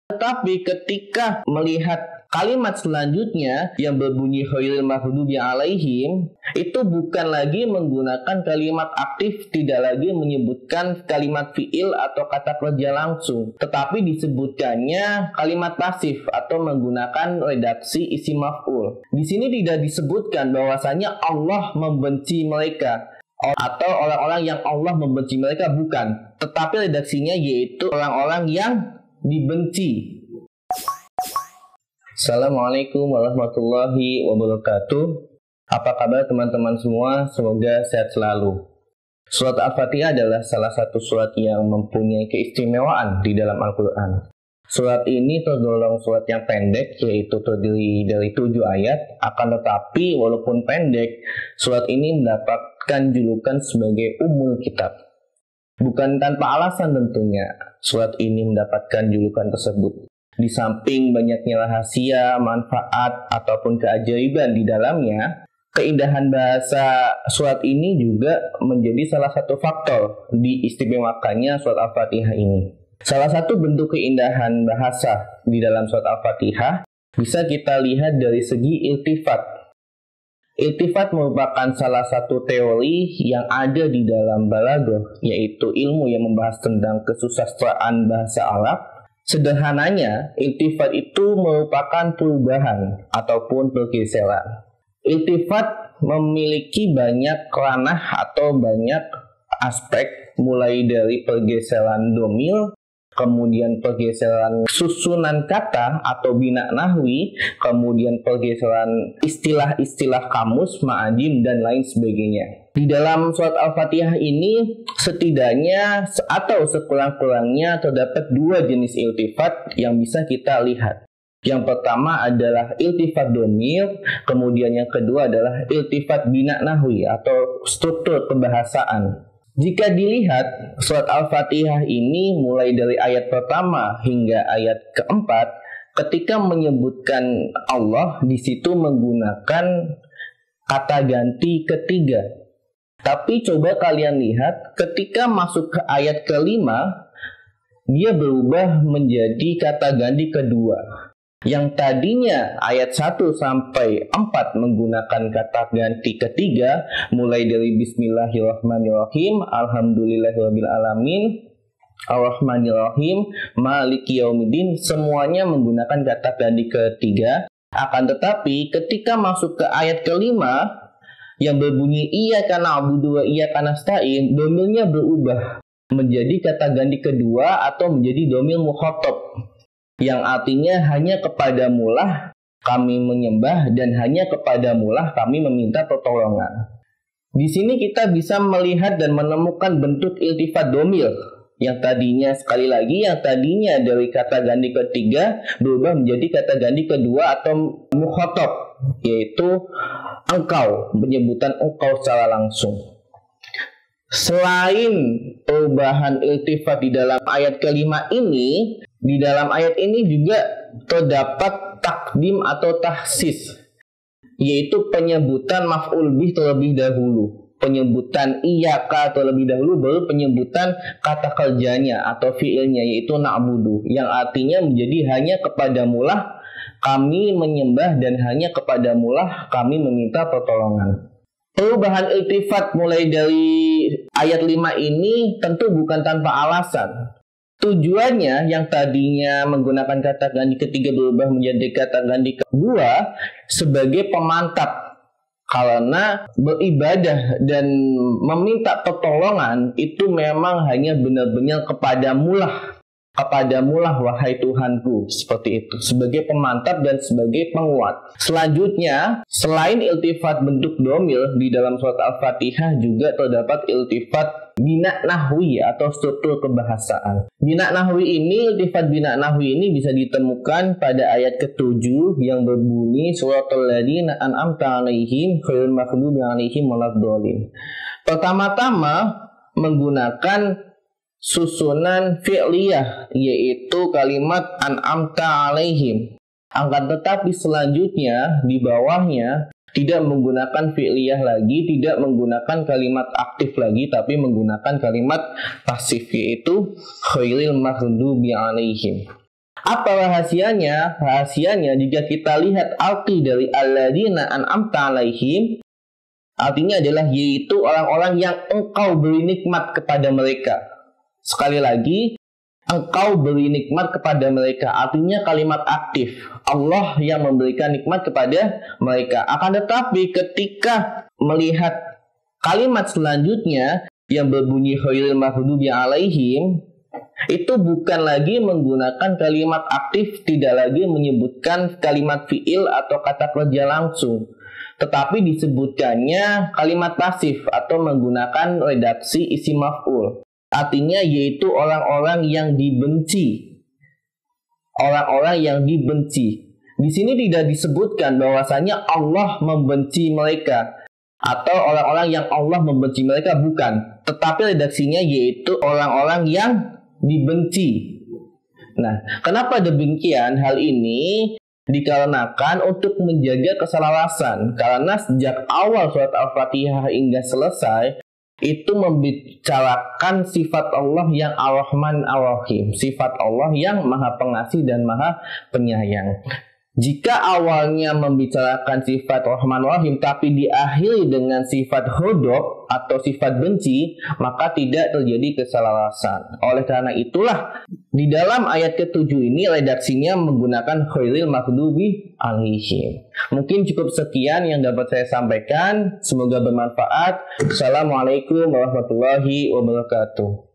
Tetapi ketika melihat kalimat selanjutnya yang berbunyi ghairil maghdubi alaihim, itu bukan lagi menggunakan kalimat aktif, tidak lagi menyebutkan kalimat fiil atau kata kerja langsung, tetapi disebutkannya kalimat pasif atau menggunakan redaksi isim maf'ul. Di sini tidak disebutkan bahwasanya Allah membenci mereka atau orang-orang yang Allah membenci mereka, bukan, tetapi redaksinya yaitu orang-orang yang dibenci. Assalamualaikum warahmatullahi wabarakatuh. Apa kabar teman-teman semua? Semoga sehat selalu. Surat Al-Fatihah adalah salah satu surat yang mempunyai keistimewaan di dalam Al-Quran. Surat ini tergolong surat yang pendek, yaitu terdiri dari 7 ayat. Akan tetapi walaupun pendek, surat ini mendapatkan julukan sebagai Ummul Kitab. Bukan tanpa alasan tentunya surat ini mendapatkan julukan tersebut. Di samping banyaknya rahasia, manfaat, ataupun keajaiban di dalamnya, keindahan bahasa surat ini juga menjadi salah satu faktor diistimewakannya surat Al-Fatihah ini. Salah satu bentuk keindahan bahasa di dalam surat Al-Fatihah bisa kita lihat dari segi iltifat. Iltifat merupakan salah satu teori yang ada di dalam balaghah, yaitu ilmu yang membahas tentang kesusastraan bahasa Arab. Sederhananya, iltifat itu merupakan perubahan ataupun pergeseran. Iltifat memiliki banyak ranah atau banyak aspek, mulai dari pergeseran domir, kemudian pergeseran susunan kata atau bina nahwi, kemudian pergeseran istilah-istilah kamus, ma'ajim, dan lain sebagainya. Di dalam surat Al-Fatihah ini setidaknya atau sekurang-kurangnya terdapat 2 jenis iltifat yang bisa kita lihat. Yang pertama adalah iltifat domir, kemudian yang kedua adalah iltifat bina nahwi atau struktur kebahasaan. Jika dilihat surat Al-Fatihah ini mulai dari ayat pertama hingga ayat keempat, ketika menyebutkan Allah di situ menggunakan kata ganti ketiga. Tapi coba kalian lihat ketika masuk ke ayat kelima, dia berubah menjadi kata ganti kedua. Yang tadinya ayat 1 sampai 4 menggunakan kata ganti ketiga, mulai dari Bismillahirrahmanirrahim, Alhamdulillahirabbil alamin, Ar-Rahmanirrahim, Maliki Yaumiddin, semuanya menggunakan kata ganti ketiga. Akan tetapi ketika masuk ke ayat kelima yang berbunyi Iyyaka na'budu wa iyyaka nasta'in, domirnya berubah menjadi kata ganti kedua atau menjadi domir mukhatab, yang artinya hanya kepadamulah kami menyembah dan hanya kepadamulah kami meminta pertolongan. Di sini kita bisa melihat dan menemukan bentuk iltifat domir yang tadinya, sekali lagi, yang tadinya dari kata ganti ketiga berubah menjadi kata ganti kedua atau mukhatab, yaitu engkau, penyebutan engkau secara langsung. Selain perubahan iltifat di dalam ayat kelima ini, di dalam ayat ini juga terdapat takdim atau tahsis, yaitu penyebutan maf'ul bih terlebih dahulu, penyebutan iyyaka terlebih dahulu, baru penyebutan kata kerjanya atau fiilnya, yaitu na'budu, yang artinya menjadi hanya kepadamulah kami menyembah dan hanya kepadamulah kami meminta pertolongan. Perubahan iltifat mulai dari ayat 5 ini tentu bukan tanpa alasan. Tujuannya yang tadinya menggunakan kata ganti ketiga berubah menjadi kata ganti kedua sebagai pemantap, karena beribadah dan meminta pertolongan itu memang hanya benar-benar kepadamulah wahai Tuhanku, seperti itu, sebagai pemantap dan sebagai penguat. Selanjutnya, selain iltifat bentuk domir, di dalam surat Al-Fatihah juga terdapat iltifat bina nahwi atau struktur kebahasaan. Iltifat bina nahwi ini bisa ditemukan pada ayat ke-7 yang berbunyi suratul ladzina an'amta 'alaihim ghairil maghdubi 'alaihim waladdallin. Pertama-tama menggunakan susunan fi'liyah, yaitu kalimat an'amta 'alaihim. Akan tetapi selanjutnya di bawahnya tidak menggunakan fi'liyah lagi, tidak menggunakan kalimat aktif lagi, tapi menggunakan kalimat pasif, yaitu ghairil maghdubi 'alaihim. Apa rahasianya? Rahasianya jika kita lihat arti dari alladzina an'amta alaihim, artinya adalah yaitu orang-orang yang engkau beri nikmat kepada mereka. Sekali lagi, engkau beri nikmat kepada mereka, artinya kalimat aktif. Allah yang memberikan nikmat kepada mereka. Akan tetapi ketika melihat kalimat selanjutnya yang berbunyi ghairil maghdubi alaihim, itu bukan lagi menggunakan kalimat aktif, tidak lagi menyebutkan kalimat fiil atau kata kerja langsung, tetapi disebutkannya kalimat pasif atau menggunakan redaksi isim maf'ul. Artinya yaitu orang-orang yang dibenci. Orang-orang yang dibenci. Di sini tidak disebutkan bahwasanya Allah membenci mereka atau orang-orang yang Allah membenci mereka, bukan. Tetapi redaksinya yaitu orang-orang yang dibenci. Nah, kenapa demikian? Hal ini dikarenakan untuk menjaga keselarasan, karena sejak awal surat Al-Fatihah hingga selesai itu membicarakan sifat Allah yang Ar-Rahman Ar-Rahim, sifat Allah yang Maha Pengasih dan Maha Penyayang. Jika awalnya membicarakan sifat Rahman Rahim tapi diakhiri dengan sifat ghadab atau sifat benci, maka tidak terjadi keselarasan. Oleh karena itulah di dalam ayat ke-7 ini redaksinya menggunakan ghairil maghdubi alaihim. Mungkin cukup sekian yang dapat saya sampaikan. Semoga bermanfaat. Assalamualaikum warahmatullahi wabarakatuh.